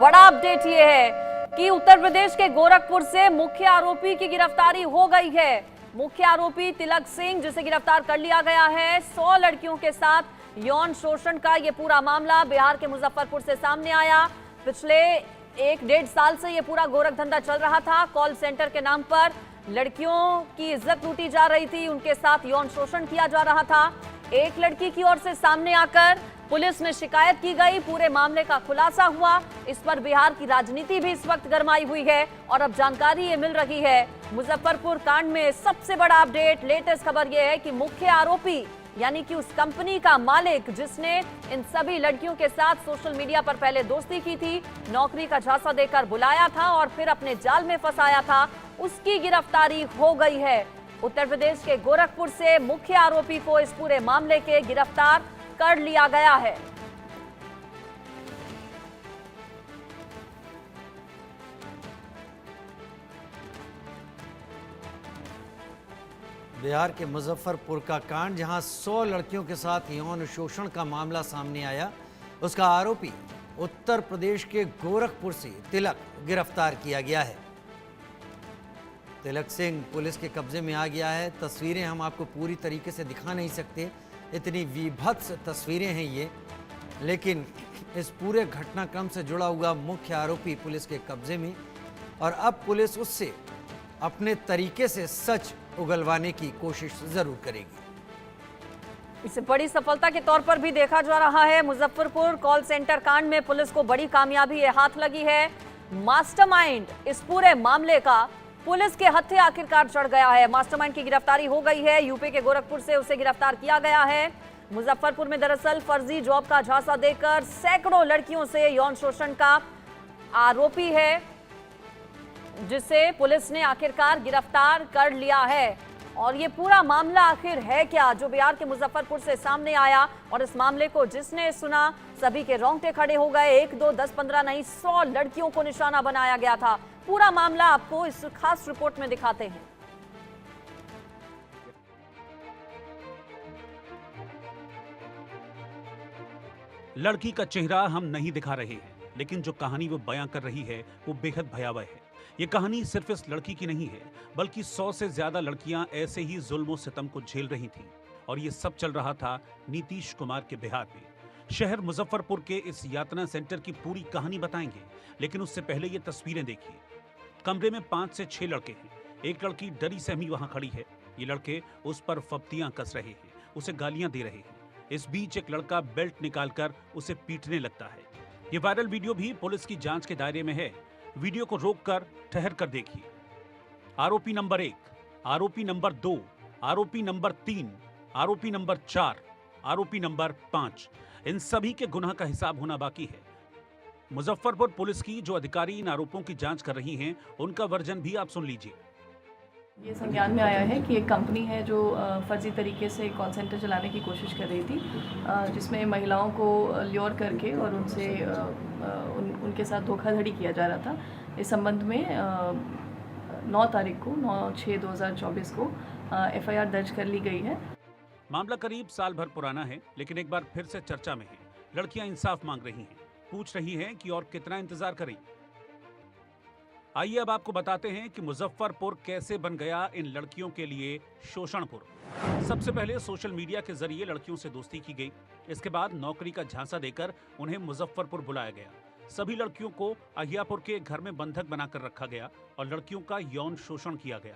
बड़ा अपडेट ये है कि उत्तर प्रदेश के गोरखपुर से मुख्य आरोपी की गिरफ्तारी हो गई है। मुख्य आरोपी तिलक सिंह, जिसे गिरफ्तार कर लिया गया है। 100 लड़कियों के साथ यौन शोषण का ये पूरा मामला बिहार के मुजफ्फरपुर से सामने आया। पिछले 1-1.5 साल से ये पूरा गोरख धंधा चल रहा था। कॉल सेंटर के नाम पर लड़कियों की इज्जत लूटी जा रही थी, उनके साथ यौन शोषण किया जा रहा था। एक लड़की की ओर से सामने आकर पुलिस में शिकायत की गई, पूरे मामले का खुलासा हुआ। इस पर बिहार की राजनीति भी इस वक्त गरमाई हुई है और अब जानकारी ये मिल रही है। मुजफ्फरपुर कांड में सबसे बड़ा अपडेट, लेटेस्ट खबर ये है कि मुख्य आरोपी यानी कि उस कंपनी का मालिक जिसने इन सभी लड़कियों के साथ सोशल मीडिया पर पहले दोस्ती की थी, नौकरी का झांसा देकर बुलाया था और फिर अपने जाल में फंसाया था, उसकी गिरफ्तारी हो गई है। उत्तर प्रदेश के गोरखपुर से मुख्य आरोपी को इस पूरे मामले के गिरफ्तार कर लिया गया है। बिहार के मुजफ्फरपुर का कांड, जहां 100 लड़कियों के साथ यौन शोषण का मामला सामने आया, उसका आरोपी उत्तर प्रदेश के गोरखपुर से तिलक गिरफ्तार किया गया है। तिलक सिंह पुलिस के कब्जे में आ गया है। तस्वीरें हम आपको पूरी तरीके से दिखा नहीं सकते, इतनी विभत्स तस्वीरें हैं ये, लेकिन इस पूरे घटनाक्रम से जुड़ा हुआ मुख्य आरोपी पुलिस के कब्जे में, और अब पुलिस उससे अपने तरीके से सच उगलवाने की कोशिश जरूर करेगी। इसे बड़ी सफलता के तौर पर भी देखा जा रहा है। मुजफ्फरपुर कॉल सेंटर कांड में पुलिस को बड़ी कामयाबी हाथ लगी है। मास्टरमाइंड इस पूरे मामले का पुलिस के हत्थे आखिरकार चढ़ गया है। मास्टरमाइंड की गिरफ्तारी हो गई है। यूपी के गोरखपुर से उसे गिरफ्तार किया गया है। मुजफ्फरपुर में दरअसल फर्जी जॉब का झांसा देकर सैकड़ों लड़कियों से यौन शोषण का आरोपी है, जिसे पुलिस ने आखिरकार गिरफ्तार कर लिया है। और ये पूरा मामला आखिर है क्या, जो बिहार के मुजफ्फरपुर से सामने आया, और इस मामले को जिसने सुना सभी के रोंगटे खड़े हो गए। 1, 2, 10, 15 नहीं, 100 लड़कियों को निशाना बनाया गया था। पूरा मामला आपको इस खास रिपोर्ट में दिखाते हैं। लड़की का चेहरा हम नहीं दिखा रहे हैं, लेकिन जो कहानी वो बयां कर रही है वो बेहद भयावह है। ये कहानी सिर्फ इस लड़की की नहीं है, बल्कि 100 से ज्यादा लड़कियां ऐसे ही जुल्म और सितम को झेल रही थीं। और ये सब चल रहा था नीतीश कुमार के बिहार में। शहर मुजफ्फरपुर के इस यातना सेंटर की पूरी कहानी बताएंगे, लेकिन उससे पहले ये तस्वीरें देखिए। कमरे में 5 से 6 लड़के हैं। एक लड़की डरी सहमी वहां खड़ी है। ये लड़के उस पर फप्तियां कस रहे हैं, उसे गालियां दे रहे हैं। इस बीच एक लड़का बेल्ट निकालकर उसे पीटने लगता है। ये वायरल वीडियो भी पुलिस की जांच के दायरे में है। वीडियो को रोककर ठहर कर देखिए। आरोपी नंबर 1, आरोपी नंबर 2, आरोपी नंबर 3, आरोपी नंबर 4, आरोपी नंबर 5, इन सभी के गुनाह का हिसाब होना बाकी है। मुजफ्फरपुर पुलिस की जो अधिकारी इन आरोपों की जांच कर रही हैं, उनका वर्जन भी आप सुन लीजिए। ये संज्ञान में आया है कि एक कंपनी है जो फर्जी तरीके से कॉल सेंटर चलाने की कोशिश कर रही थी, जिसमें महिलाओं को ल्योर करके और उनसे उनके साथ धोखाधड़ी किया जा रहा था। इस संबंध में 9 तारीख को 9/6/2024 को FIR दर्ज कर ली गई है। मामला करीब साल भर पुराना है, लेकिन एक बार फिर से चर्चा में है। लड़कियां इंसाफ मांग रही हैं, पूछ रही हैं कि और कितना इंतजार करें। आइए अब आपको बताते हैं कि मुजफ्फरपुर कैसे बन गया इन लड़कियों के लिए शोषणपुर। सबसे पहले सोशल मीडिया के जरिए लड़कियों से दोस्ती की गई। इसके बाद नौकरी का झांसा देकर उन्हें मुजफ्फरपुर बुलाया गया। सभी लड़कियों को अहियापुर के घर में बंधक बनाकर रखा गया और लड़कियों का यौन शोषण किया गया।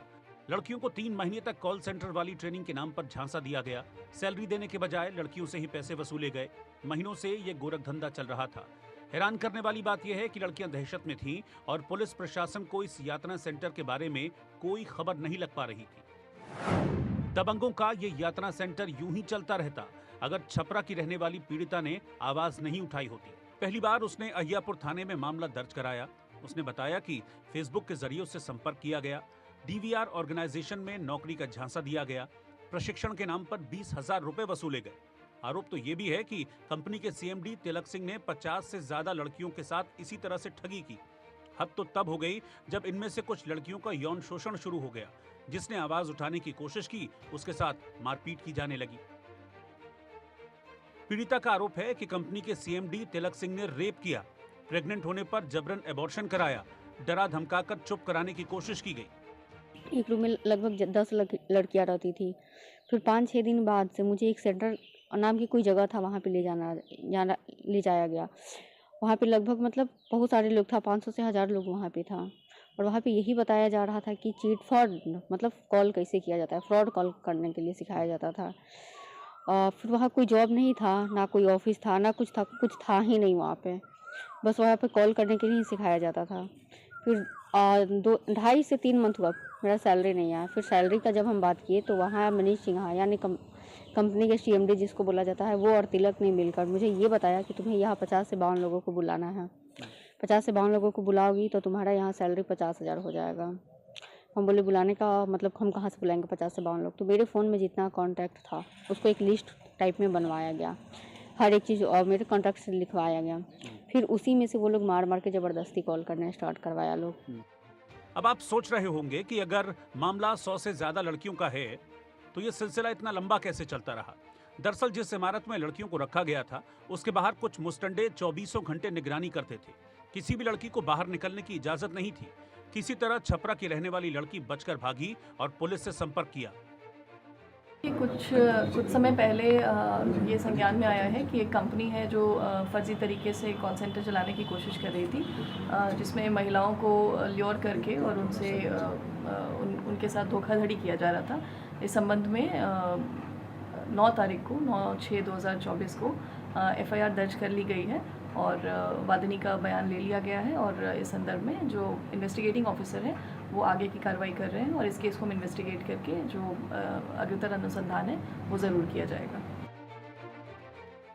लड़कियों को 3 महीने तक कॉल सेंटर वाली ट्रेनिंग के नाम पर झांसा दिया गया। सैलरी देने के बजाय लड़कियों से ही पैसे वसूले गए। महीनों से ये गोरख धंधा चल रहा था। हैरान करने वाली बात यह है कि लड़कियां दहशत में थीं और पुलिस प्रशासन को इस यातना सेंटर के बारे में कोई खबर नहीं लग पा रही थी। दबंगों का ये यातना सेंटर यूं ही चलता रहता अगर छपरा की रहने वाली पीड़िता ने आवाज नहीं उठाई होती। पहली बार उसने अहियापुर थाने में मामला दर्ज कराया। उसने बताया कि फेसबुक के जरिए उससे संपर्क किया गया। DVR ऑर्गेनाइजेशन में नौकरी का झांसा दिया गया। प्रशिक्षण के नाम पर 20,000 रुपए वसूले गए। आरोप तो ये भी है कि कंपनी के CMD तिलक सिंह ने 50 से ज्यादा लड़कियों के साथ इसी तरह से ठगी की। हद तो तब हो गई जब इनमें से कुछ लड़कियों का यौन शोषण शुरू हो गया। जिसने आवाज उठाने की कोशिश की, उसके साथ मारपीट की जाने लगी। पीड़िता का आरोप है कि कंपनी के CMD तिलक सिंह ने रेप किया प्रेग्नेंट होने पर जबरन एबॉर्शन कराया, डरा धमकाकर चुप कराने की कोशिश की गई। एक रूम में लगभग 10 लड़कियां रहती थी। फिर 5-6 दिन बाद से मुझे एक सेंटर नाम की कोई जगह था, वहाँ पे ले जाया गया। वहाँ पे लगभग मतलब बहुत सारे लोग था, 500 से 1000 लोग वहाँ पे था। और वहाँ पे यही बताया जा रहा था कि चीट फ्रॉड मतलब कॉल कैसे किया जाता है, फ्रॉड कॉल करने के लिए सिखाया जाता था। फिर वहाँ कोई जॉब नहीं था, ना कोई ऑफिस था, ना कुछ था ही नहीं वहाँ पे। बस वहाँ पे कॉल करने के लिए ही सिखाया जाता था। फिर 2-2.5 से 3 मंथ हुआ मेरा सैलरी नहीं आया। फिर सैलरी का जब हम बात किए तो वहाँ मनीष सिन्हा यानी कंपनी के CMD जिसको बोला जाता है, वो और तिलक ने मिलकर मुझे ये बताया कि तुम्हें यहाँ 50 से 52 लोगों को बुलाना है। 50 से 52 लोगों को बुलाओगी तो तुम्हारा यहाँ सैलरी 50,000 हो जाएगा। हम बोले बुलाने का मतलब हम कहाँ से बुलाएंगे 50 से 52 लोग। तो मेरे फ़ोन में जितना कॉन्टैक्ट था उसको एक लिस्ट टाइप में बनवाया गया, हर एक चीज़ और मेरे कॉन्टैक्ट से लिखवाया गया। फिर उसी में से वो लोग मार के ज़बरदस्ती कॉल करना स्टार्ट करवाया लोग। अब आप सोच रहे होंगे कि अगर मामला 100 से ज्यादा लड़कियों का है तो ये सिलसिला इतना लंबा कैसे चलता रहा। दरअसल जिस इमारत में लड़कियों को रखा गया था उसके बाहर कुछ मुस्टंडे 24 घंटे निगरानी करते थे। किसी भी लड़की को बाहर निकलने की इजाजत नहीं थी। किसी तरह छपरा की रहने वाली लड़की बचकर भागी और पुलिस से संपर्क किया। कुछ समय पहले ये संज्ञान में आया है कि एक कंपनी है जो फर्जी तरीके से कॉल सेंटर चलाने की कोशिश कर रही थी, जिसमें महिलाओं को ल्योर करके और उनके साथ धोखाधड़ी किया जा रहा था। इस संबंध में 9 तारीख को 9/6/2024 को FIR दर्ज कर ली गई है और वादिनी का बयान ले लिया गया है। और इस संदर्भ में जो इन्वेस्टिगेटिंग ऑफिसर है वो आगे की कार्रवाई कर रहे हैं और इस केस को हम इन्वेस्टिगेट करके जो अग्रतर अनुसंधान है वो ज़रूर किया जाएगा।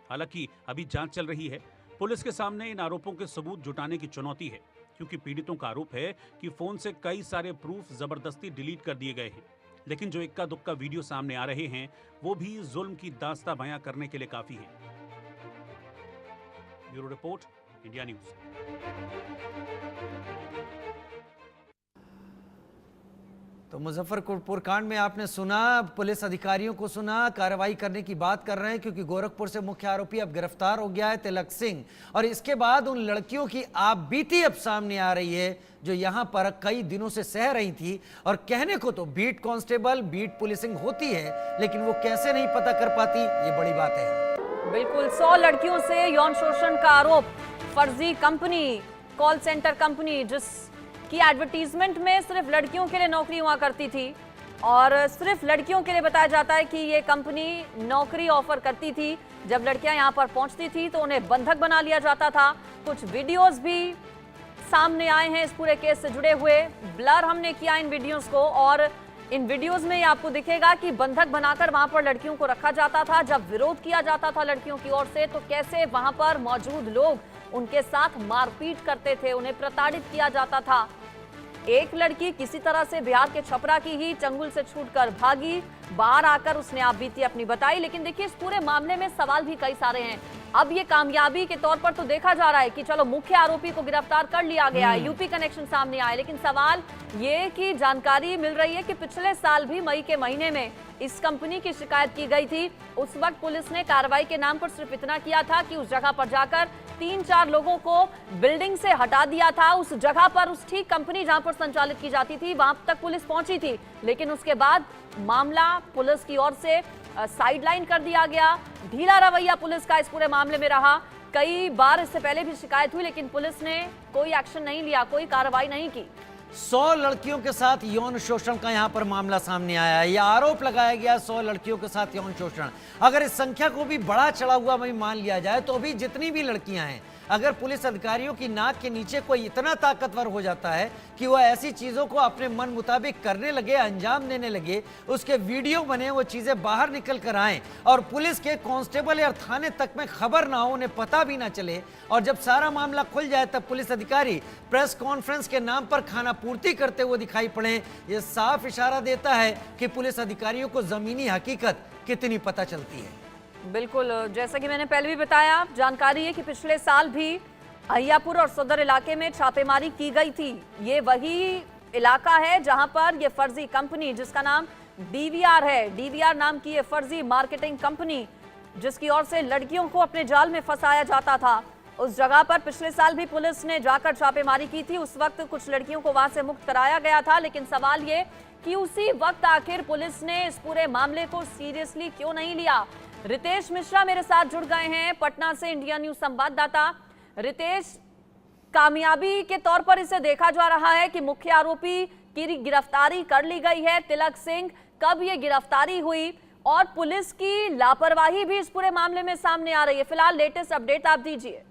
हालांकि अभी जांच चल रही है। पुलिस के सामने इन आरोपों के सबूत जुटाने की चुनौती है, क्योंकि पीड़ितों का आरोप है कि फोन से कई सारे प्रूफ जबरदस्ती डिलीट कर दिए गए हैं। लेकिन जो इक्का दुक्का वीडियो सामने आ रहे हैं वो भी जुल्म की दास्तां बयां करने के लिए काफी है। Bureau report, India news. तो मुजफ्फरपुर कांड में आपने सुना, पुलिस अधिकारियों को सुना, कार्रवाई करने की बात कर रहे हैं क्योंकि गोरखपुर से मुख्य आरोपी अब गिरफ्तार हो गया है तिलक सिंह। और इसके बाद उन लड़कियों की आपबीती अब सामने आ रही है जो यहां पर कई दिनों से सह रही थी। और कहने को तो बीट कांस्टेबल, बीट पुलिसिंग होती है, लेकिन वो कैसे नहीं पता कर पाती, ये बड़ी बात है। बिल्कुल, 100 लड़कियों से यौन शोषण का आरोप। फर्जी कंपनी, कॉल सेंटर कंपनी जिसकी एडवर्टीजमेंट में सिर्फ लड़कियों के लिए नौकरी हुआ करती थी और सिर्फ लड़कियों के लिए बताया जाता है कि ये कंपनी नौकरी ऑफर करती थी। जब लड़कियां यहां पर पहुंचती थी तो उन्हें बंधक बना लिया जाता था। कुछ वीडियोस भी सामने आए हैं इस पूरे केस से जुड़े हुए, ब्लर हमने किया इन वीडियोस को और इन वीडियोस में आपको दिखेगा कि बंधक बनाकर वहां पर लड़कियों को रखा जाता था। जब विरोध किया जाता था लड़कियों की ओर से तो कैसे वहां पर मौजूद लोग उनके साथ मारपीट करते थे, उन्हें प्रताड़ित किया जाता था। एक लड़की किसी तरह से बिहार के छपरा की ही चंगुल से छूटकर भागी, बाहर आकर उसने आपबीती अपनी बताई। लेकिन देखिए इस पूरे मामले में सवाल भी कई सारे हैं। अब ये कामयाबी के तौर पर तो देखा जा रहा है कि चलो मुख्य आरोपी को गिरफ्तार कर लिया गया है, यूपी कनेक्शन सामने आए, लेकिन सवाल ये कि जानकारी मिल रही है कि पिछले साल भी मई के महीने में इस कंपनी की शिकायत की गई थी। उस वक्त पुलिस ने कार्रवाई के नाम पर सिर्फ इतना किया था कि उस जगह पर जाकर 3-4 लोगों को बिल्डिंग से हटा दिया था। उस जगह पर उस ठीक कंपनी जहां पर संचालित की जाती थी वहां तक पुलिस पहुंची थी, लेकिन उसके बाद मामला पुलिस की ओर से साइडलाइन कर दिया गया। ढीला रवैया पुलिस का इस पूरे मामले में रहा। कई बार इससे पहले भी शिकायत हुई लेकिन पुलिस ने कोई एक्शन नहीं लिया, कोई कार्रवाई नहीं की। 100 लड़कियों के साथ यौन शोषण का यहां पर मामला सामने आया है। यह आरोप लगाया गया 100 लड़कियों के साथ यौन शोषण। अगर इस संख्या को भी बड़ा चढ़ा हुआ मान लिया जाए तो अभी जितनी भी लड़कियां हैं, अगर पुलिस अधिकारियों की नाक के नीचे कोई इतना ताकतवर हो जाता है कि वह ऐसी चीजों को अपने मन मुताबिक करने लगे, अंजाम देने लगे, उसके वीडियो बने, वो चीजें बाहर निकल कर आए और पुलिस के कांस्टेबल या थाने तक में खबर ना हो, उन्हें पता भी ना चले, और जब सारा मामला खुल जाए तब पुलिस अधिकारी प्रेस कॉन्फ्रेंस के नाम पर खाना पूर्ति करते हुए दिखाई पड़े, यह साफ इशारा देता है कि पुलिस अधिकारियों को जमीनी हकीकत कितनी पता चलती है। बिल्कुल, जैसा कि मैंने पहले भी बताया, जानकारी है कि पिछले साल भी अहियापुर और सदर इलाके में छापेमारी की गई थी। ये वही इलाका है जहां पर ये फर्जी कंपनी जिसका नाम DVR है, DVR नाम की ये फर्जी मार्केटिंग कंपनी जिसकी ओर से लड़कियों को अपने जाल में फंसाया जाता था, उस जगह पर पिछले साल भी पुलिस ने जाकर छापेमारी की थी। उस वक्त कुछ लड़कियों को वहां से मुक्त कराया गया था, लेकिन सवाल ये कि उसी वक्त आखिर पुलिस ने इस पूरे मामले को सीरियसली क्यों नहीं लिया। रितेश मिश्रा मेरे साथ जुड़ गए हैं, पटना से इंडिया न्यूज संवाददाता। रितेश, कामयाबी के तौर पर इसे देखा जा रहा है कि मुख्य आरोपी की गिरफ्तारी कर ली गई है, तिलक सिंह। कब ये गिरफ्तारी हुई और पुलिस की लापरवाही भी इस पूरे मामले में सामने आ रही है। फिलहाल लेटेस्ट अपडेट आप दीजिए।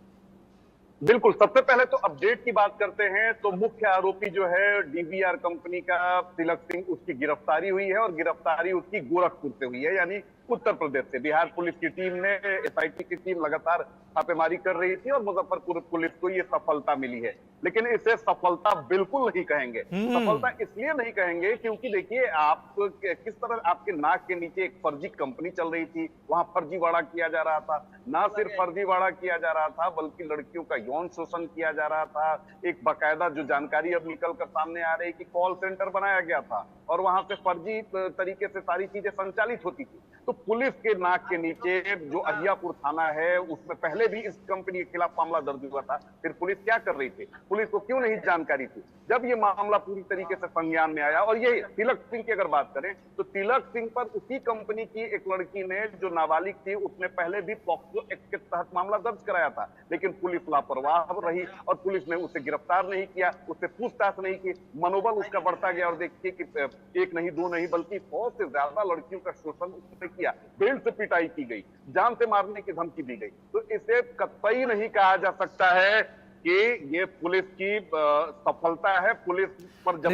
बिल्कुल, सबसे पहले तो अपडेट की बात करते हैं तो मुख्य आरोपी जो है डीवीआर कंपनी का तिलक सिंह, उसकी गिरफ्तारी हुई है और गिरफ्तारी उसकी गोरखपुर से हुई है, यानी उत्तर प्रदेश से। बिहार पुलिस की टीम ने, एसआईटी की टीम लगातार छापेमारी कर रही थी और मुजफ्फरपुर पुलिस को ये सफलता मिली है, लेकिन इसे सफलता बिल्कुल नहीं कहेंगे। सफलता इसलिए नहीं कहेंगे क्योंकि देखिए, आप किस तरह आपके नाक के नीचे एक फर्जी कंपनी चल रही थी, वहां फर्जीवाड़ा किया जा रहा था। ना सिर्फ फर्जीवाड़ा किया जा रहा था, बल्कि लड़कियों का यौन शोषण किया जा रहा था। एक बाकायदा जो जानकारी अब निकल कर सामने आ रही है कि कॉल सेंटर बनाया गया था और वहां से फर्जी तरीके से सारी चीजें संचालित होती थी। तो पुलिस के नाक के नीचे जो अहियापुर थाना है, उसमें पहले भी इस कंपनी के खिलाफ मामला दर्ज हुआ था। फिर पुलिस क्या कर रही थी, पुलिस को क्यों नहीं जानकारी थी? जब ये मामला पूरी तरीके से संज्ञान में आया, और ये तिलक सिंह की अगर बात करें तो तिलक सिंह पर उसी कंपनी की एक लड़की ने, जो नाबालिग थी, उसने पहले भी पॉक्सो एक्ट के तहत मामला दर्ज कराया था, लेकिन पुलिस लापरवाह रही और पुलिस ने उसे गिरफ्तार नहीं किया, उससे पूछताछ नहीं की। मनोबल उसका बढ़ता गया और देखिए कि एक नहीं, दो नहीं, बल्कि 100 से ज्यादा लड़कियों का शोषण उसने किया। बेल्ट से पिटाई की गई, जान से मारने की धमकी दी गई। तो इसे कतई नहीं कहा जा सकता है कि ये पुलिस की सफलता है। पुलिस पर जब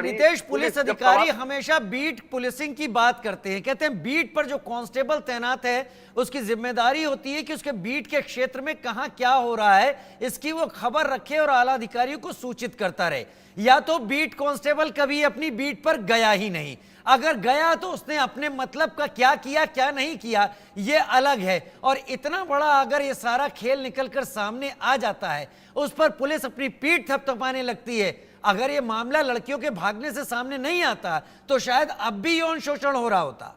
रितेश, पुलिस अधिकारी हमेशा बीट पुलिसिंग की बात करते हैं। कहते हैं बीट पर जो कांस्टेबल तैनात है उसकी जिम्मेदारी होती है कि उसके बीट के क्षेत्र में कहां क्या हो रहा है इसकी वो खबर रखे और आला अधिकारियों को सूचित करता रहे। या तो बीट कांस्टेबल कभी अपनी बीट पर गया ही नहीं, अगर गया तो उसने अपने मतलब का क्या किया क्या नहीं किया ये अलग है। और इतना बड़ा अगर ये सारा खेल निकलकर सामने आ जाता है, उस पर पुलिस अपनी पीठ थपथपाने लगती है। अगर ये मामला लड़कियों के भागने से सामने नहीं आता तो शायद अब भी यौन शोषण हो रहा होता।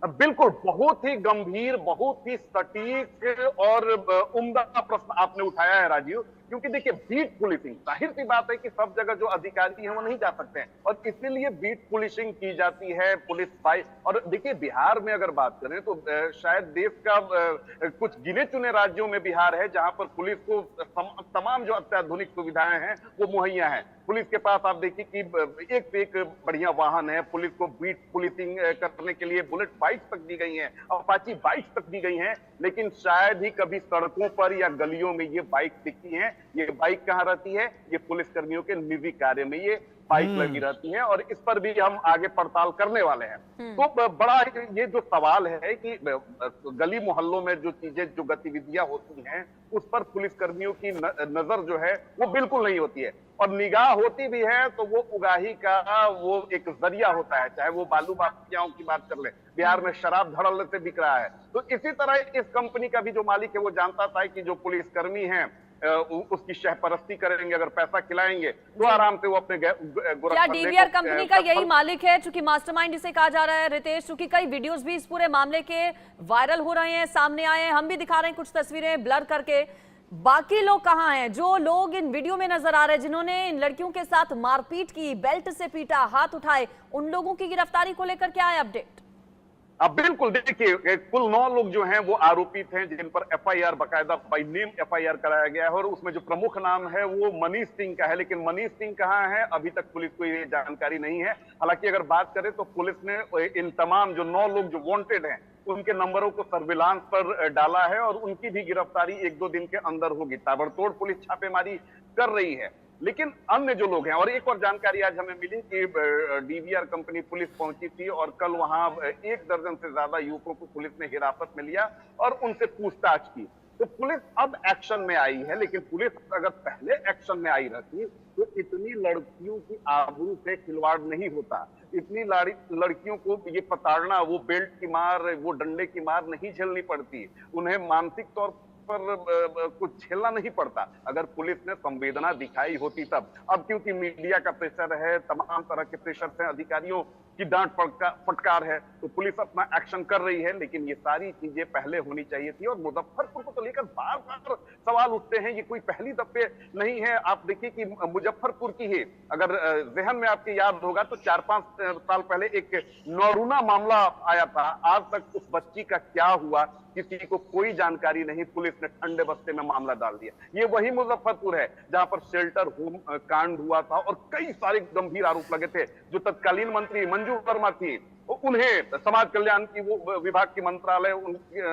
बिल्कुल, बहुत ही गंभीर, बहुत ही सटीक और उम्दा प्रश्न आपने उठाया है राजीव, क्योंकि देखिए, बीट पुलिसिंग, जाहिर सी बात है कि सब जगह जो अधिकारी हैं वो नहीं जा सकते हैं और इसीलिए बीट पुलिसिंग की जाती है। पुलिस भाई, और देखिए बिहार में अगर बात करें तो शायद देश का कुछ गिने चुने राज्यों में बिहार है जहां पर पुलिस को तमाम जो अत्याधुनिक सुविधाएं हैं वो मुहैया है। पुलिस के पास आप देखिए कि एक से एक बढ़िया वाहन है। पुलिस को बीट पुलिसिंग करने के लिए बुलेट बाइक्स तक दी गई हैं, अपाची बाइक्स तक दी गई हैं, लेकिन शायद ही कभी सड़कों पर या गलियों में ये बाइक दिखती हैं। ये बाइक कहाँ रहती है? ये पुलिस कर्मियों के निजी कार्य में ये बाइक लगी रहती है और इस पर भी हम आगे पड़ताल करने वाले हैं। तो बड़ा ये जो सवाल है कि गली मोहल्लों में जो चीजें, जो गतिविधियां होती हैं, उस पर पुलिस कर्मियों की नजर जो है वो बिल्कुल नहीं होती है, और निगाह होती भी है तो वो उगाही का वो एक जरिया होता है। चाहे वो बालू माफियाओं की बात कर ले, बिहार में शराब धड़ल्ले से बिक रहा है, तो इसी तरह इस कंपनी का भी जो मालिक है वो जानता था कि जो पुलिसकर्मी हैं उसकी शहपरस्ती करेंगे, अगर पैसा खिलाएंगे तो आराम से वो अपने क्या डीवीआर कंपनी का यही मालिक है, चूंकि मास्टरमाइंड जिसे कहा जा रहा है रितेश? चूंकि कई वीडियोस भी इस पूरे मामले के वायरल हो रहे हैं, सामने आए हैं, हम भी दिखा रहे हैं कुछ तस्वीरें ब्लर करके। बाकी लोग कहाँ हैं? जो लोग इन वीडियो में नजर आ रहे हैं, जिन्होंने इन लड़कियों के साथ मारपीट की, बेल्ट से पीटा, हाथ उठाए, उन लोगों की गिरफ्तारी को लेकर क्या है अपडेट? अब बिल्कुल देखिए, कुल 9 लोग जो हैं वो आरोपित हैं, जिन पर एफआईआर बाकायदा बाई नेम एफआईआर कराया गया है और उसमें जो प्रमुख नाम है वो मनीष सिंह का है। लेकिन मनीष सिंह कहाँ है, अभी तक पुलिस को ये जानकारी नहीं है। हालांकि अगर बात करें तो पुलिस ने इन तमाम जो 9 लोग जो वांटेड हैं उनके नंबरों को सर्विलांस पर डाला है और उनकी भी गिरफ्तारी 1-2 दिन के अंदर होगी। ताबड़तोड़ पुलिस छापेमारी कर रही है। लेकिन अन्य जो लोग हैं, और एक और जानकारी आज हमें मिली कि डीवीआर कंपनी पुलिस पहुंची थी और कल वहां 1 दर्जन से ज्यादा युवकों को पुलिस ने हिरासत में लिया और उनसे पूछताछ की। तो पुलिस अब एक्शन में आई है, लेकिन पुलिस अगर पहले एक्शन में आई रहती तो इतनी लड़कियों की आबरू से खिलवाड़ नहीं होता। इतनी लड़कियों को ये पताड़ना, वो बेल्ट की मार, वो डंडे की मार नहीं झेलनी पड़ती, उन्हें मानसिक तौर पर कुछ झेलना नहीं पड़ता। अगर पुलिस ने संवेदना दिखाई होती तब। अब क्योंकि मीडिया का प्रेशर है, तमाम तरह के प्रेशर हैं, अधिकारियों की डांट फटकार है, तो पुलिस अपना एक्शन कर रही है, लेकिन ये सारी चीजें पहले होनी चाहिए थी। और मुजफ्फरपुर को तो लेकर बार बार सवाल उठते हैं, ये कोई पहली दफे नहीं है। आप देखिए कि मुजफ्फरपुर की ही अगर जहन में आपके याद होगा तो 4-5 साल पहले एक नौरूना मामला आया था। आज तक उस बच्ची का क्या हुआ किसी को कोई जानकारी नहीं, पुलिस ने ठंडे बस्ते में मामला डाल दिया। ये वही मुजफ्फरपुर है जहां पर शेल्टर होम कांड हुआ था और कई सारे गंभीर आरोप लगे थे। जो तत्कालीन मंत्री मंजू वर्मा थी, उन्हें समाज कल्याण की वो विभाग की मंत्रालय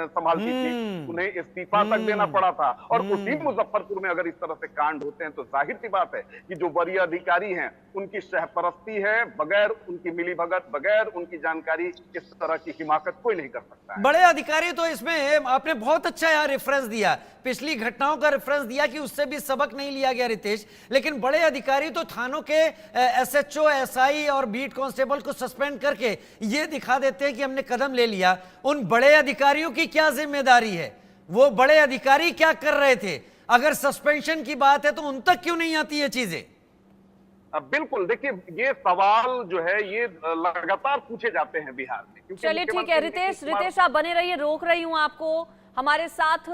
संभालती थी, उन्हें इस्तीफा तक देना पड़ा था। और उसी मुजफ्फरपुर में अगर इस तरह से कांड होते हैं तो जाहिर सी बात है कि जो वरीय अधिकारी हैं उनकी सहपरस्ती है, बगैर उनकी मिलीभगत, बगैर उनकी जानकारी इस तरह की हिमाकत कोई नहीं कर सकता है। बड़े अधिकारी तो इसमें आपने बहुत अच्छा यहाँ रेफरेंस दिया, पिछली घटनाओं का रेफरेंस दिया कि उससे भी सबक नहीं लिया गया रितेश। लेकिन बड़े अधिकारी तो थानों के एसएचओ, एसआई और बीट कांस्टेबल को सस्पेंड करके ये दिखा देते हैं कि हमने कदम ले लिया। उन बड़े अधिकारियों की क्या जिम्मेदारी है? वो बड़े अधिकारी क्या कर रहे थे? अगर सस्पेंशन की बात है तो उन तक क्यों नहीं आती ये चीजें? बिल्कुल, देखिए ये सवाल जो है ये लगातार पूछे जाते हैं बिहार में। चलिए ठीक है रितेश आप बने रहिए, रोक रही हूं आपको। हमारे साथ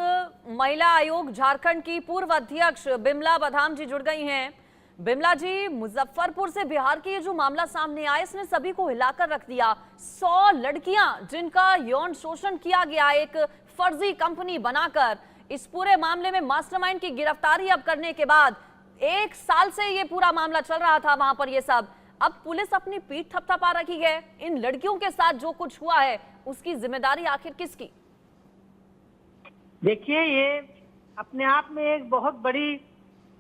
महिला आयोग झारखंड की पूर्व अध्यक्ष बिमला बधाम जी जुड़ गई हैं। बिमला जी, मुजफ्फरपुर से बिहार के ये जो मामला सामने आया इसने सभी को हिलाकर रख दिया। 100 लड़कियां जिनका यौन शोषण किया गया एक फर्जी कंपनी बनाकर, इस पूरे मामले में मास्टरमाइंड की गिरफ्तारी अब करने के बाद 1 साल से ये पूरा मामला चल रहा था वहां पर, ये सब अब पुलिस अपनी पीठ थपथपा रखी है। इन लड़कियों के साथ जो कुछ हुआ है उसकी जिम्मेदारी आखिर किसकी? देखिए, ये अपने आप में एक बहुत बड़ी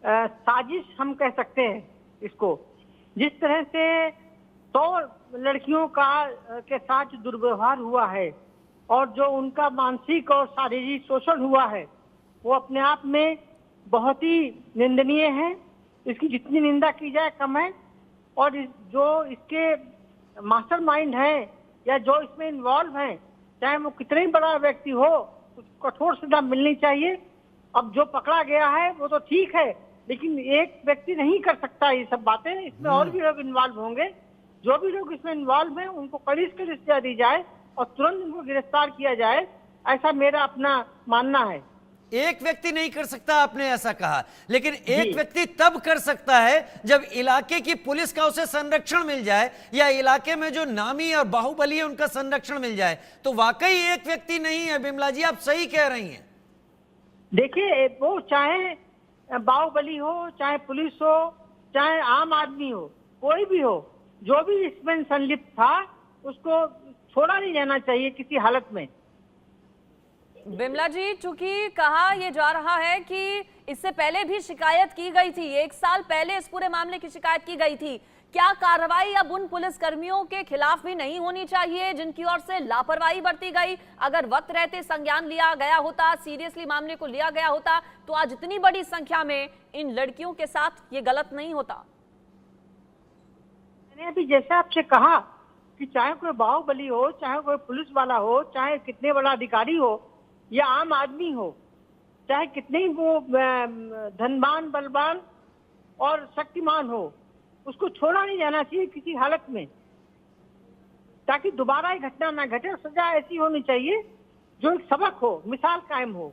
साजिश हम कह सकते हैं इसको। जिस तरह से 100 लड़कियों के साथ दुर्व्यवहार हुआ है और जो उनका मानसिक और शारीरिक शोषण हुआ है वो अपने आप में बहुत ही निंदनीय है। इसकी जितनी निंदा की जाए कम है। और जो इसके मास्टरमाइंड है या जो इसमें इन्वॉल्व है, चाहे वो कितना ही बड़ा व्यक्ति हो, उसको कठोर सजा मिलनी चाहिए। अब जो पकड़ा गया है वो तो ठीक है, लेकिन एक व्यक्ति नहीं कर सकता ये सब बातें। इसमें और भी लोग इन्वॉल्व होंगे। जो भी लोग इसमें इन्वॉल्व हैं उनको कड़ी से कड़ी सजा दी जाए और तुरंत उनको गिरफ्तार किया जाए, ऐसा मेरा अपना मानना है। एक व्यक्ति नहीं कर सकता, आपने ऐसा कहा, लेकिन एक व्यक्ति तब कर सकता है जब इलाके की पुलिस का उसे संरक्षण मिल जाए या इलाके में जो नामी और बाहुबली है उनका संरक्षण मिल जाए। तो वाकई एक व्यक्ति नहीं है बिमला जी, आप सही कह रही हैं। देखिए, वो चाहे बाहुबली हो, चाहे पुलिस हो, चाहे आम आदमी हो, कोई भी हो, जो भी इसमें संलिप्त था उसको छोड़ा नहीं जाना चाहिए किसी हालत में। बिमला जी, चूंकि कहा यह जा रहा है कि इससे पहले भी शिकायत की गई थी, 1 साल पहले इस पूरे मामले की शिकायत की गई थी, क्या कार्रवाई अब उन पुलिस कर्मियों के खिलाफ भी नहीं होनी चाहिए जिनकी ओर से लापरवाही बरती गई? अगर वक्त रहते संज्ञान लिया गया होता, सीरियसली मामले को लिया गया होता, तो आज इतनी बड़ी संख्या में इन लड़कियों के साथ ये गलत नहीं होता। मैंने अभी जैसे आपसे कहा कि चाहे कोई बाहुबली हो, चाहे कोई पुलिस वाला हो, चाहे कितने बड़ा अधिकारी हो या आम आदमी हो, चाहे कितने ही वो धनवान, बलवान और शक्तिमान हो, उसको छोड़ा नहीं जाना चाहिए किसी हालत में, ताकि दोबारा ये घटना ना घटे। सजा ऐसी होनी चाहिए जो एक सबक हो, मिसाल कायम हो।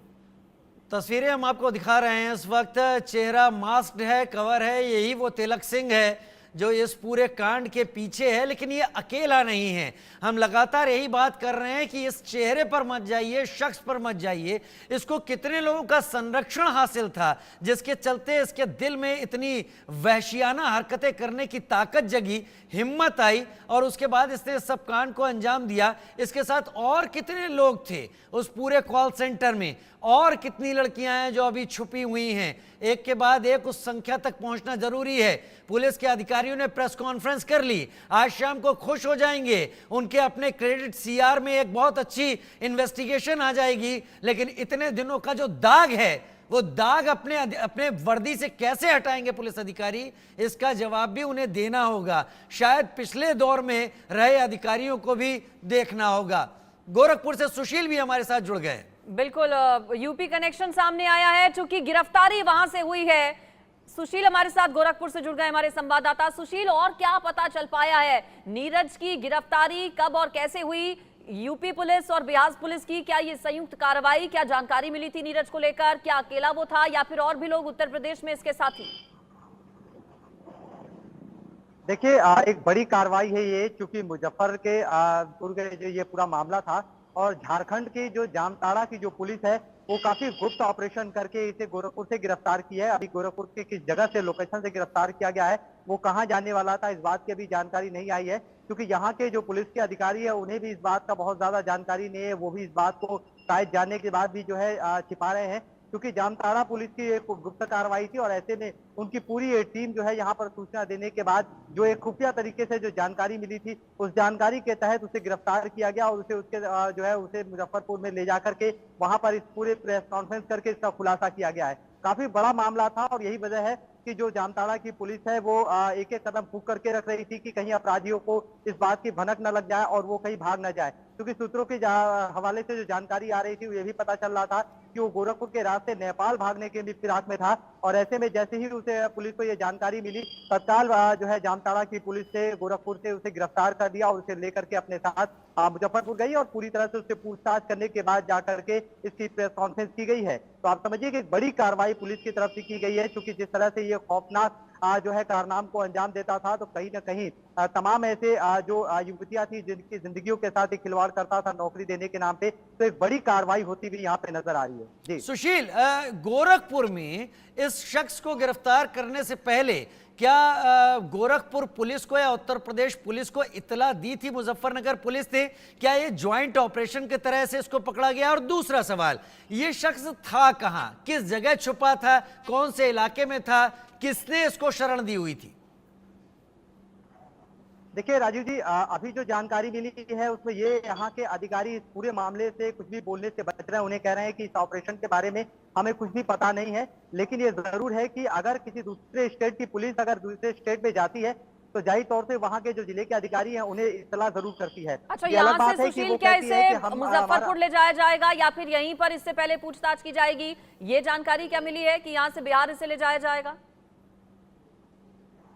तस्वीरें हम आपको दिखा रहे हैं इस वक्त, चेहरा मास्क्ड है, कवर है, यही वो तिलक सिंह है जो इस पूरे कांड के पीछे है। लेकिन ये अकेला नहीं है, हम लगातार यही बात कर रहे हैं कि इस चेहरे पर मत जाइए, शख्स पर मत जाइए। इसको कितने लोगों का संरक्षण हासिल था जिसके चलते इसके दिल में इतनी वहशियाना हरकतें करने की ताकत जगी, हिम्मत आई और उसके बाद इसने सब कांड को अंजाम दिया। इसके साथ और कितने लोग थे उस पूरे कॉल सेंटर में, और कितनी लड़कियां हैं जो अभी छुपी हुई हैं। एक के बाद एक उस संख्या तक पहुंचना जरूरी है। पुलिस के अधिकारियों ने प्रेस कॉन्फ्रेंस कर ली, आज शाम को खुश हो जाएंगे, उनके अपने क्रेडिट सीआर में एक बहुत अच्छी इन्वेस्टिगेशन आ जाएगी। लेकिन इतने दिनों का जो दाग है वो दाग अपने वर्दी से कैसे हटाएंगे पुलिस अधिकारी, इसका जवाब भी उन्हें देना होगा। शायद पिछले दौर में रहे अधिकारियों को भी देखना होगा। गोरखपुर से सुशील भी हमारे साथ जुड़ गए। बिल्कुल, यूपी कनेक्शन सामने आया है, चूंकि गिरफ्तारी वहां से हुई है। सुशील हमारे साथ गोरखपुर से जुड़ गए हमारे संवाददाता। सुशील, और क्या पता चल पाया है? नीरज की गिरफ्तारी कब और कैसे हुई? यूपी पुलिस और बिहार पुलिस की क्या ये संयुक्त कार्रवाई, क्या जानकारी मिली थी नीरज को लेकर? क्या अकेला वो था या फिर और भी लोग उत्तर प्रदेश में इसके साथी? देखिए, एक बड़ी कार्रवाई है ये, क्योंकि मुजफ्फर के पुर के जो ये पूरा मामला था और झारखंड की जो जामताड़ा की जो पुलिस है वो काफी गुप्त ऑपरेशन करके इसे गोरखपुर से गिरफ्तार किया है। अभी गोरखपुर के किस जगह से, लोकेशन से गिरफ्तार किया गया है, वो कहाँ जाने वाला था, इस बात की अभी जानकारी नहीं आई है। क्योंकि यहाँ के जो पुलिस के अधिकारी है उन्हें भी इस बात का बहुत ज्यादा जानकारी नहीं है, वो भी इस बात को शायद जानने के बाद भी जो है छिपा रहे हैं। क्योंकि जामताड़ा पुलिस की एक गुप्त कार्रवाई थी और ऐसे में उनकी पूरी टीम जो है यहाँ पर सूचना देने के बाद जो एक खुफिया तरीके से जो जानकारी मिली थी, उस जानकारी के तहत उसे गिरफ्तार किया गया और उसे उसके जो है उसे मुजफ्फरपुर में ले जा करके वहां पर इस पूरे प्रेस कॉन्फ्रेंस करके इसका खुलासा किया गया है। काफी बड़ा मामला था और यही वजह है कि जो जामताड़ा की पुलिस है वो एक एक कदम फूंक करके रख रही थी कि कहीं अपराधियों को इस बात की भनक न लग जाए और वो कहीं भाग न जाए। क्योंकि सूत्रों के हवाले से जो जानकारी आ रही थी वो ये भी पता चल रहा था कि वो गोरखपुर के रास्ते नेपाल भागने के भी फिराक में था और ऐसे में जैसे ही उसे पुलिस को ये जानकारी मिली, तत्काल जो है जामताड़ा की पुलिस से गोरखपुर से उसे गिरफ्तार कर दिया और उसे लेकर के अपने साथ मुजफ्फरपुर गई और पूरी तरह से उससे पूछताछ करने के बाद जाकर के इसकी प्रेस कॉन्फ्रेंस की गई है। तो आप समझिए कि एक बड़ी कार्रवाई पुलिस की तरफ से की गई है, क्योंकि जिस तरह से ये खौफनाक जो है कारनाम को अंजाम देता था, तो कहीं ना कहीं तमाम ऐसे जो युवतियां थी जिनकी जिंदगियों के साथ एक खिलवाड़ करता था नौकरी देने के नाम पे, तो एक बड़ी कार्रवाई होती हुई यहाँ पे नजर आ रही है। जी सुशील, गोरखपुर में इस शख्स को गिरफ्तार करने से पहले क्या गोरखपुर पुलिस को या उत्तर प्रदेश पुलिस को इतला दी थी मुजफ्फरनगर पुलिस ने? क्या ये ज्वाइंट ऑपरेशन की तरह से इसको पकड़ा गया? और दूसरा सवाल, ये शख्स था कहां, किस जगह छुपा था, कौन से इलाके में था, किसने इसको शरण दी हुई थी? देखिए राजीव जी, अभी जो जानकारी मिली है उसमें ये यहाँ के अधिकारी इस पूरे मामले से कुछ भी बोलने से बच रहे हैं। उन्हें कह रहे हैं कि इस ऑपरेशन के बारे में हमें कुछ भी पता नहीं है, लेकिन ये जरूर है कि अगर किसी दूसरे स्टेट की पुलिस अगर दूसरे स्टेट में जाती है तो जाहिर तौर से वहाँ के जो जिले के अधिकारी हैं उन्हें इत्तला जरूर करती है। अच्छा, यहाँ से सुशील क्या इसे मुजफ्फरपुर ले जाया जाएगा या फिर यहीं पर इससे पहले पूछताछ की जाएगी? ये जानकारी क्या मिली है कि यहाँ से बिहार इसे ले जाया जाएगा?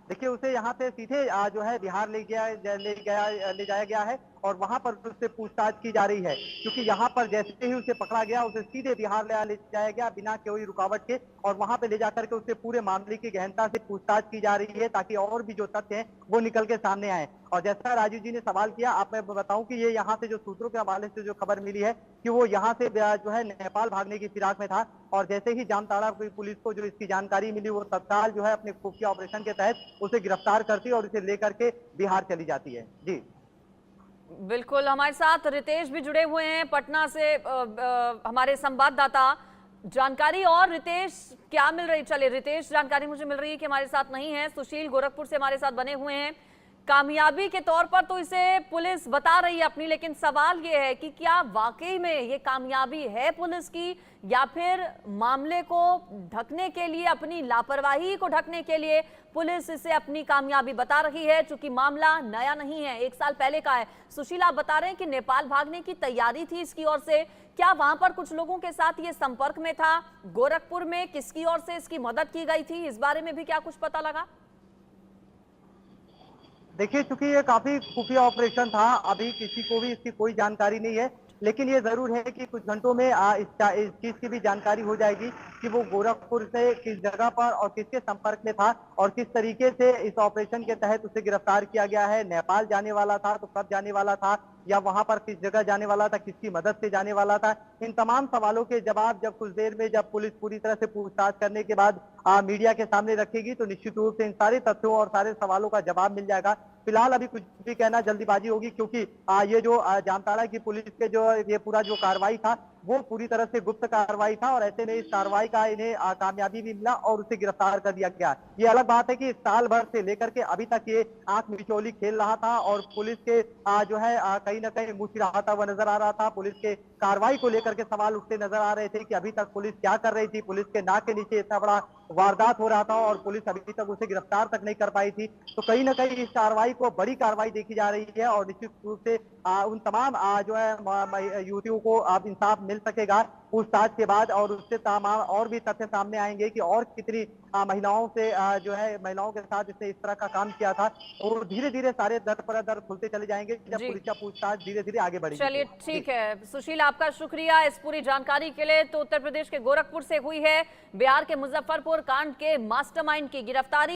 देखिए, उसे यहाँ से सीधे जो है बिहार ले जाया गया है और वहां पर उससे पूछताछ की जा रही है। क्योंकि यहाँ पर जैसे ही उसे पकड़ा गया उसे सीधे बिहार ले जाया गया बिना कोई रुकावट के और वहां पे ले जाकर के उससे पूरे मामले की गहनता से पूछताछ की जा रही है ताकि और भी जो तथ्य हैं वो निकल के सामने आए। और जैसा राजीव जी ने सवाल किया, आप मैं बताऊं कि ये यहाँ से जो सूत्रों के हवाले से जो खबर मिली है कि वो यहाँ से जो है नेपाल भागने की फिराक में था और जैसे ही जामताड़ा पुलिस को जो इसकी जानकारी मिली वो तत्काल जो है अपने खुफिया ऑपरेशन के तहत उसे गिरफ्तार करती है और उसे लेकर के बिहार चली जाती है। जी बिल्कुल, हमारे साथ रितेश भी जुड़े हुए हैं पटना से, हमारे संवाददाता। जानकारी और रितेश क्या मिल रही? चले रितेश, जानकारी मुझे मिल रही है कि हमारे साथ नहीं है। सुशील गोरखपुर से हमारे साथ बने हुए हैं। कामयाबी के तौर पर तो इसे पुलिस बता रही है अपनी, लेकिन सवाल ये है कि क्या वाकई में ये कामयाबी है पुलिस की या फिर मामले को ढकने के लिए, अपनी लापरवाही को ढकने के लिए पुलिस इसे अपनी कामयाबी बता रही है? चूंकि मामला नया नहीं है, 1 साल पहले का है। सुशील, आप बता रहे हैं कि नेपाल भागने की तैयारी थी इसकी ओर से, क्या वहां पर कुछ लोगों के साथ ये संपर्क में था? गोरखपुर में किसकी ओर से इसकी मदद की गई थी, इस बारे में भी क्या कुछ पता लगा? देखिए, चूंकि ये काफी खुफिया ऑपरेशन था, अभी किसी को भी इसकी कोई जानकारी नहीं है, लेकिन ये जरूर है कि कुछ घंटों में इस चीज की भी जानकारी हो जाएगी कि वो गोरखपुर से किस जगह पर और किसके संपर्क में था और किस तरीके से इस ऑपरेशन के तहत उसे गिरफ्तार किया गया है। नेपाल जाने वाला था तो कब जाने वाला था या वहां पर किस जगह जाने वाला था, किसकी मदद से जाने वाला था? इन तमाम सवालों के जवाब जब कुछ देर में जब पुलिस पूरी तरह से पूछताछ करने के बाद मीडिया के सामने रखेगी तो निश्चित रूप से इन सारे तथ्यों और सारे सवालों का जवाब मिल जाएगा। फिलहाल अभी कुछ भी कहना जल्दीबाजी होगी, क्योंकि ये जो जामताड़ा की पुलिस के जो ये पूरा जो कार्रवाई था वो पूरी तरह से गुप्त कार्रवाई था और ऐसे में इस कार्रवाई का इन्हें कामयाबी भी मिला और उसे गिरफ्तार कर दिया गया। ये अलग बात है कि साल भर से लेकर के अभी तक ये आंख मिचौली खेल रहा था और पुलिस के जो है कहीं ना कहीं मुंह चिढ़ाता हुआ नजर आ रहा था। पुलिस के कार्रवाई को लेकर के सवाल उठते नजर आ रहे थे कि अभी तक पुलिस क्या कर रही थी, पुलिस के नाक के नीचे इतना बड़ा वारदात हो रहा था और पुलिस अभी तक उसे गिरफ्तार तक नहीं कर पाई थी। तो कहीं ना कहीं इस कार्रवाई को बड़ी कार्रवाई देखी जा रही है और निश्चित रूप से उन तमाम जो है युवतियों को अब इंसाफ मिल सकेगा। पूछताछ के बाद और उससे तमाम और भी तथ्य सामने आएंगे कि और कितनी महिलाओं से जो है महिलाओं के साथ इसने इस तरह का काम किया था, और धीरे धीरे सारे दर पर दर खुलते चले जाएंगे जब जी। पुलिस का पूछताछ धीरे धीरे आगे बढ़ेगी। चलिए ठीक है सुशील, आपका शुक्रिया इस पूरी जानकारी के लिए। तो उत्तर प्रदेश के गोरखपुर से हुई है बिहार के मुजफ्फरपुर कांड के मास्टरमाइंड की गिरफ्तारी।